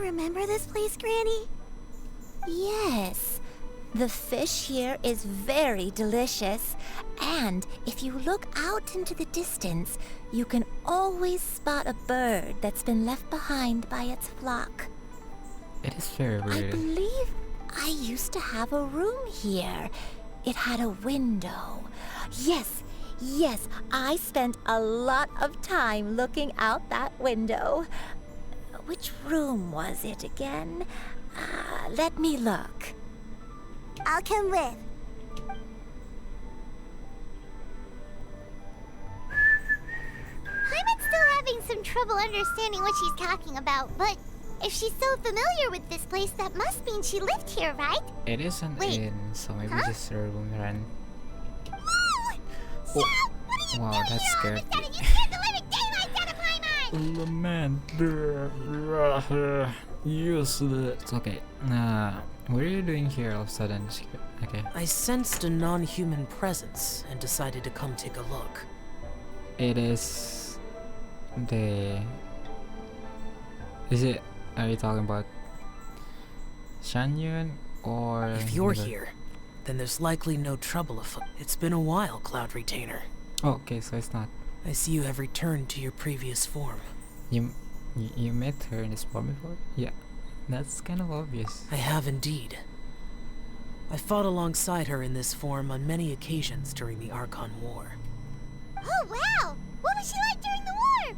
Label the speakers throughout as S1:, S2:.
S1: remember this place, Granny?
S2: Yes. The fish here is very delicious, and if you look out into the distance, you can always spot a bird that's been left behind by its flock.
S3: It is very
S2: I
S3: weird.
S2: believe I used to have a room here. It had a window. Yes, I spent a lot of time looking out that window. Which room was it again? Let me look.
S1: I'll come with. Paimon's still having some trouble understanding what she's talking about, but if she's so familiar with this place, that must mean she lived here, right?
S3: It is an
S1: Wait,
S3: inn, so maybe
S1: huh?
S3: just a room run.
S1: No!
S3: Oh,
S1: Stop! What are you
S3: wow,
S1: doing
S3: that
S1: here?
S3: scared
S1: Almost
S3: me.
S1: You scared the living daylights out of Paimon!
S3: Lament. Useless. Okay. What are you doing here all of a sudden? Okay.
S4: I sensed a non-human presence and decided to come take a look.
S3: It is the. Is it? Are you talking about Shanyun or?
S4: If you're
S3: the-
S4: here, then there's likely no trouble afoot. It's been a while, Cloud Retainer.
S3: Oh, okay, so it's not.
S4: I see you have returned to your previous form.
S3: You met her in this form before? Yeah, that's kind of obvious.
S4: I have indeed. I fought alongside her in this form on many occasions during the Archon War.
S1: Oh, wow! What was she like during the war?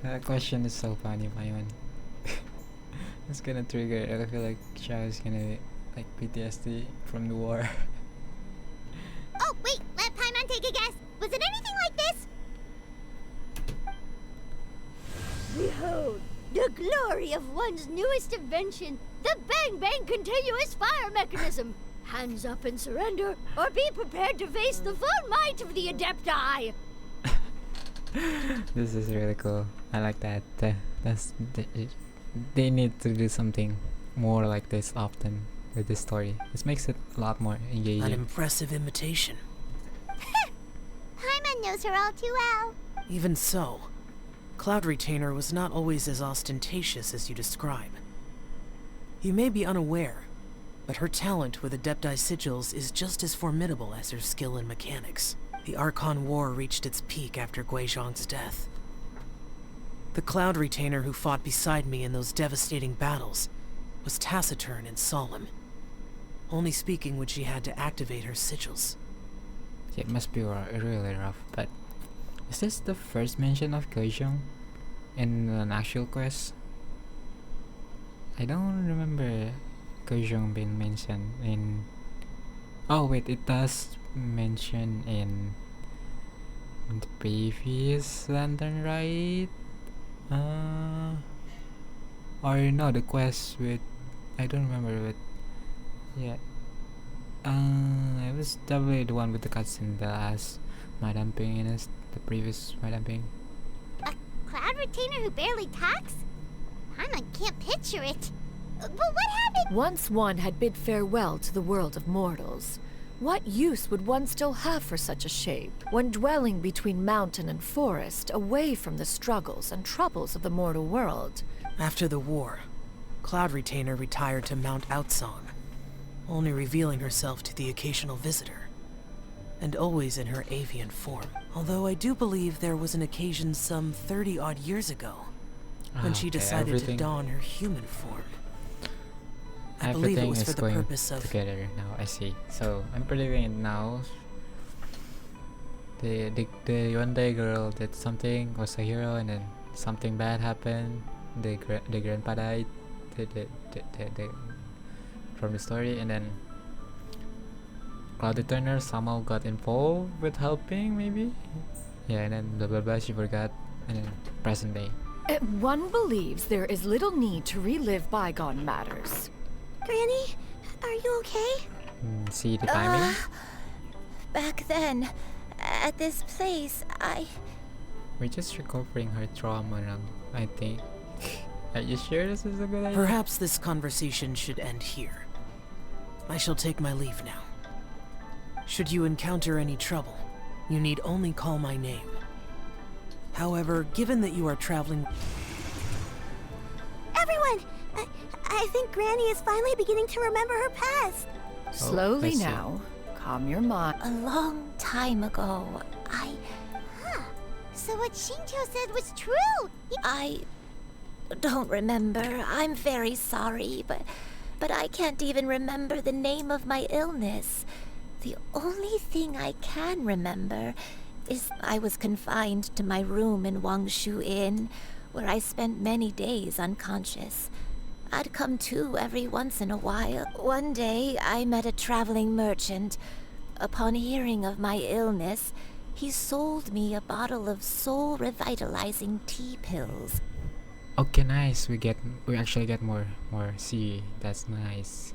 S3: That question is so funny, Paimon. It's gonna trigger. I feel like Xiao's gonna like PTSD from the war.
S1: Oh, wait, let Paimon take a guess. Was it anything like this?
S5: Behold, the glory of one's newest invention, the Bang Bang Continuous Fire Mechanism. Hands up and surrender, or be prepared to face the full might of the Adepti.
S3: This is really cool. I like that. They need to do something more like this often with this story. This makes it a lot more
S4: An
S3: engaging.
S4: impressive imitation.
S1: Paimon knows her all too well.
S4: Even so, Cloud Retainer was not always as ostentatious as you describe. You may be unaware, but her talent with Adepti sigils is just as formidable as her skill in mechanics. The Archon War reached its peak after Guizhong's death. The Cloud Retainer who fought beside me in those devastating battles was taciturn and solemn, only speaking when she had to activate her sigils.
S3: It must be really rough. But is this the first mention of Guizhong in an actual quest? I don't remember Guizhong being mentioned in. Oh wait, it does mention in the previous Lantern, right? Or no, the quest with. I don't remember it. Yeah. It was definitely the one with the cutscene that has Madame Ping in it. The previous Madame Ping.
S1: A cloud retainer who barely talks? Paimon can't picture it. But what happened?
S6: Once one had bid farewell to the world of mortals, what use would one still have for such a shape, when dwelling between mountain and forest, away from the struggles and troubles of the mortal world?
S4: After the war, Cloud Retainer retired to Mount Outsong, only revealing herself to the occasional visitor, and always in her avian form. Although I do believe there was an occasion some 30-odd years ago, when she decided to don her human form. I believe it was for the
S3: going
S4: purpose of...
S3: together now. I see. So I'm predicting it now. The one day girl did something, was a hero, and then something bad happened. The grandpa died. The from the story, and then Cloud Turner somehow got involved with helping, maybe. Yeah, and then blah blah blah. She forgot, and then present day.
S6: One believes there is little need to relive bygone matters.
S1: Granny, are you okay?
S3: See the timing.
S2: Back then, at this place,
S3: We're just recovering her trauma now, I think. Are you sure this is a good idea?
S4: Perhaps this conversation should end here. I shall take my leave now. Should you encounter any trouble, you need only call my name. However, given that you are traveling...
S1: I think Granny is finally beginning to remember her past.
S6: Slowly
S3: I see.
S6: now. Calm your mind.
S2: A long time ago,
S1: So what Shinjo said was true.
S2: I don't remember. I'm very sorry, but I can't even remember the name of my illness. The only thing I can remember is I was confined to my room in Wangshu Inn, where I spent many days unconscious. I'd come to every once in a while. One day, I met a traveling merchant. Upon hearing of my illness, he sold me a bottle of soul-revitalizing tea pills.
S3: Okay, nice. We actually get more. See, that's nice.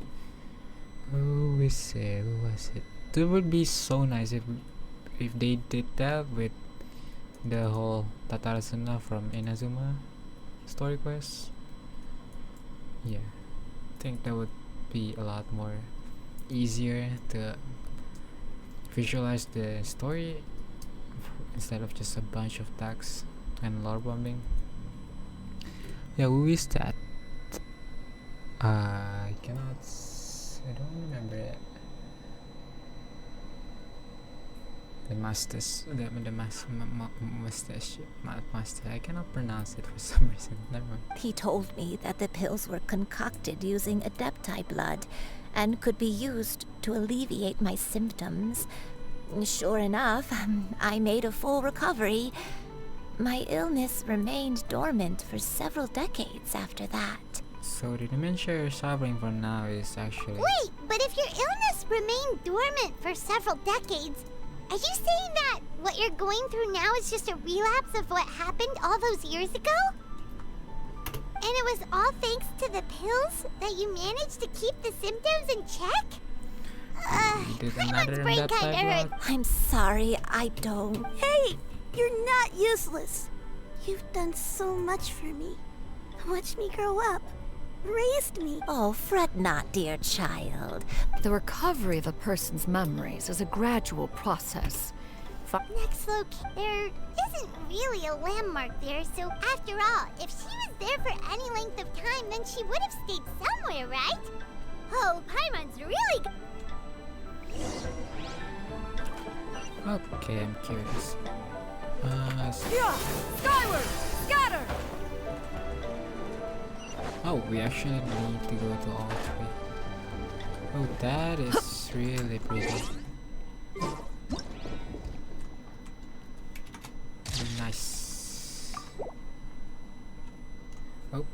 S3: Who is it? Who was it? It would be so nice if they did that with the whole Tatarasuna from Inazuma story quest. Yeah, I think that would be a lot more easier to visualize the story instead of just a bunch of text and lore bombing. Yeah, who is that? I don't remember it. The mustache. I cannot pronounce it for some reason. Never mind.
S2: He told me that the pills were concocted using Adepti blood and could be used to alleviate my symptoms. Sure enough, I made a full recovery. My illness remained dormant for several decades after that.
S3: So the dementia you're suffering from now is actually...
S1: Wait, but if your illness remained dormant for several decades, are you saying that what you're going through now is just a relapse of what happened all those years ago? And it was all thanks to the pills that you managed to keep the symptoms in check?
S3: Did
S1: Paimon's
S3: another
S1: brain
S3: that
S1: kinda hurt.
S2: I'm sorry, I don't.
S1: Hey, you're not useless. You've done so much for me. Watched me grow up. Raised me.
S2: Oh, fret not, dear child.
S6: The recovery of a person's memories is a gradual process.
S1: Next there isn't really a landmark there, so after all, if she was there for any length of time, then she would have stayed somewhere, right? Oh, Paimon's really good.
S3: Okay, I'm curious.
S5: Skyward! Scatter!
S3: Oh, we actually need to go to all three. Oh, that is really pretty. Nice. Oh.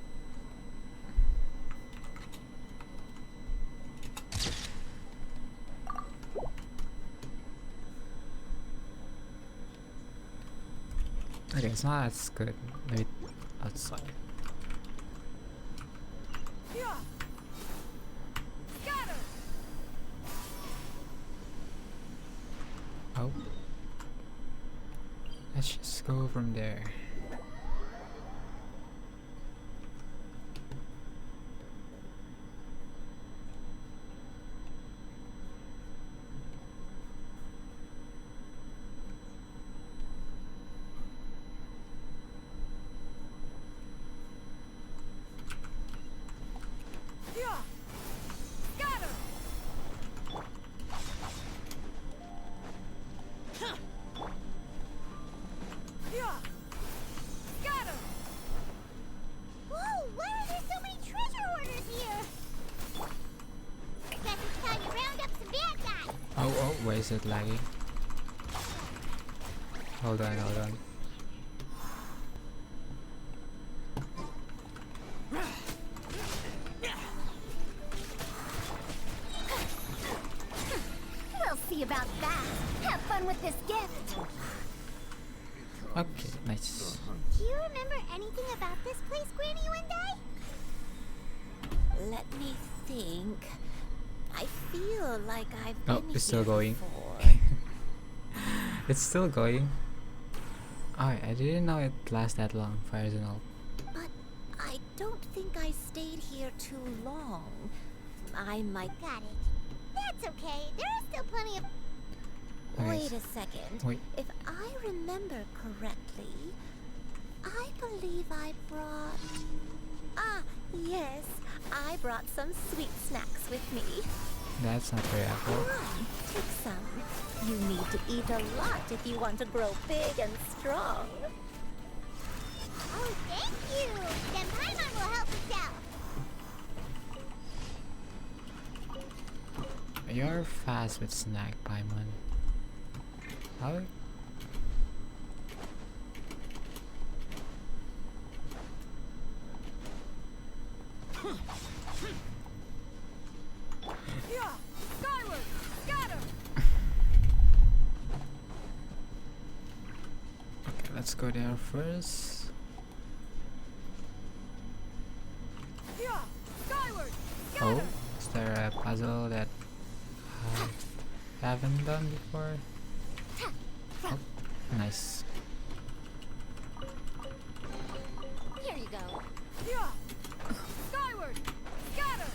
S3: Okay, it's not as good. Maybe outside. Oh. Let's just go from there.
S1: Whoa, why are there so many treasure hoarders here? Guess it's time to round up some bad guys.
S3: Oh, why is it lagging? Hold on.
S1: We'll see about that. Have fun with this gift.
S3: Okay, nice.
S1: Do you remember anything about this place, Granny Wendy?
S2: Let me think. I feel like I've
S3: Oh,
S2: been
S3: it's still
S2: here
S3: going.
S2: before.
S3: It's still going. Oh, I didn't know it lasts that long, Fires and all.
S2: But I don't think I stayed here too long. I might...
S1: Got it. That's okay. There are still plenty of...
S2: Wait a second.
S3: Wait.
S2: If I remember correctly, I believe I brought... Ah, Yes, I brought some sweet snacks with me.
S3: That's not very
S2: Come
S3: helpful.
S2: on, take some. You need to eat a lot if you want to grow big and strong.
S1: Oh, thank you! Then Paimon will help us out.
S3: You're fast with snack, Paimon. How?
S5: Yeah! Skyward! Scatter!
S3: Okay, let's go there first.
S5: Yeah! Skyward!
S3: Oh, is there a puzzle that I haven't done before? Oh, nice.
S1: Here you go.
S5: Yeah! Skyward! Scatter!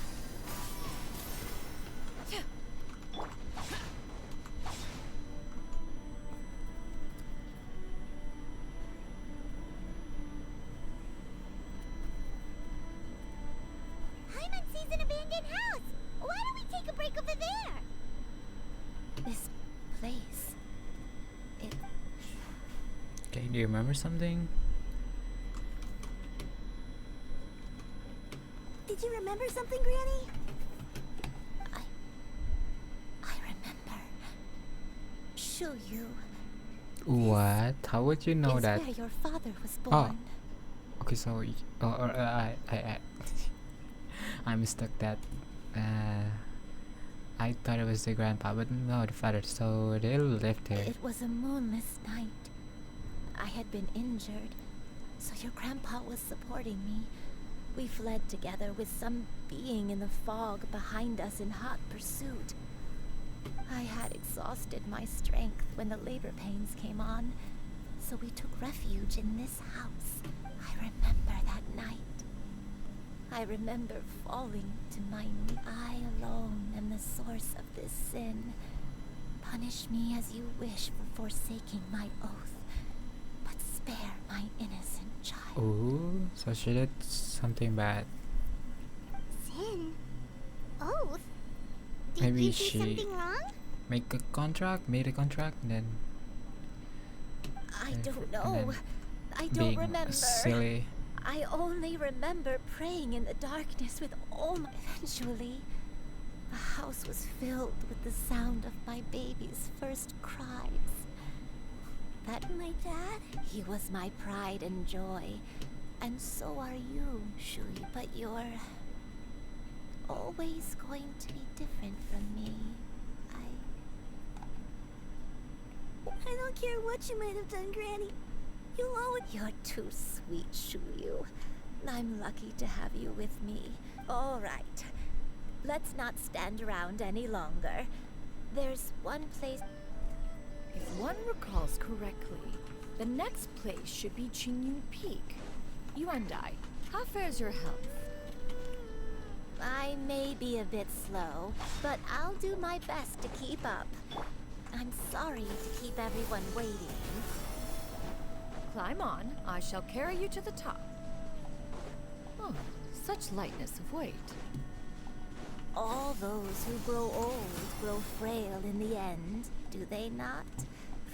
S1: Paimon sees an abandoned house. Why don't we take a break over there?
S2: This place. It
S3: Okay, do you remember something?
S1: Did you remember something, Granny?
S2: I remember. Shuyu
S3: What? How would you know
S2: is
S3: that?
S2: where your father was born.
S3: Okay, so I I mistook that. I thought it was the grandpa, but no, the father. So they lived there.
S2: It was a moonless night. I had been injured, so your grandpa was supporting me. We fled together with some being in the fog behind us in hot pursuit. I had exhausted my strength when the labor pains came on, so we took refuge in this house. I remember that night. I remember falling to my knees. I alone am the source of this sin. Punish me as you wish for forsaking my oath, but spare my innocent child.
S3: Ooh, so she did something bad.
S1: Sin? Oath? Did
S3: Maybe
S1: you do
S3: she-
S1: something wrong?
S3: Made a contract, and then
S2: I don't
S3: and
S2: know.
S3: then
S2: I don't
S3: being
S2: remember.
S3: silly.
S2: I only remember praying in the darkness with all my... Eventually, the house was filled with the sound of my baby's first cries. That my dad? He was my pride and joy. And so are you, Shuyu. But you're always going to be different from me.
S1: I don't care what you might have done, Granny. You'll always...
S2: You're too sweet, Shuyu. I'm lucky to have you with me. All right. Let's not stand around any longer. There's one place...
S6: If one recalls correctly, the next place should be Qingyun Peak. Yuandai, how fares your health?
S2: I may be a bit slow, but I'll do my best to keep up. I'm sorry to keep everyone waiting.
S6: Climb on. I shall carry you to the top. Oh, such lightness of weight.
S2: All those who grow old grow frail in the end, do they not?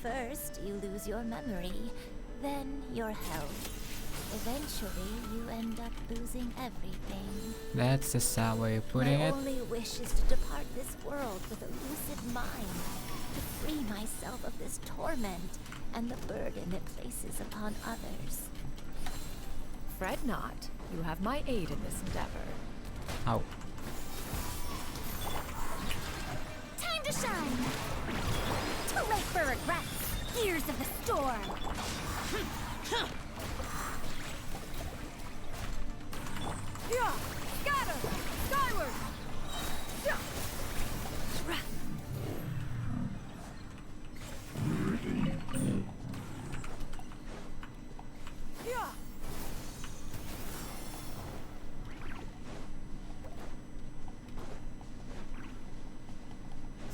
S2: First, you lose your memory, then your health. Eventually, you end up losing everything.
S3: That's the sad way of putting
S2: My
S3: it.
S2: only wish is to depart this world with a lucid mind, to free myself of this torment and the burden it places upon others.
S6: Fret not. You have my aid in this endeavor.
S3: Ow.
S1: Time to shine! Too late for regrets! Gears of the storm!
S5: Yeah! Scatter! Skyward! Yeah!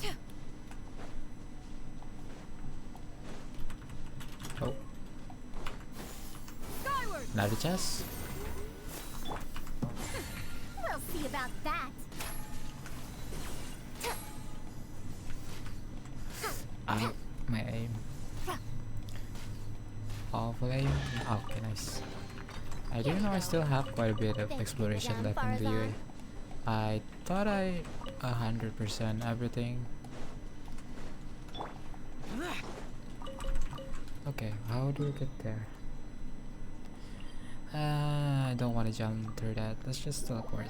S5: Yeah!
S3: Oh,
S5: Skyward!
S3: another chest.
S1: about that.
S3: My aim. Awful aim. Okay, nice. I didn't know I still have quite a bit of exploration left in the UA. I thought I 100% everything. Okay, how do we get there? I don't want to jump through that. Let's just teleport.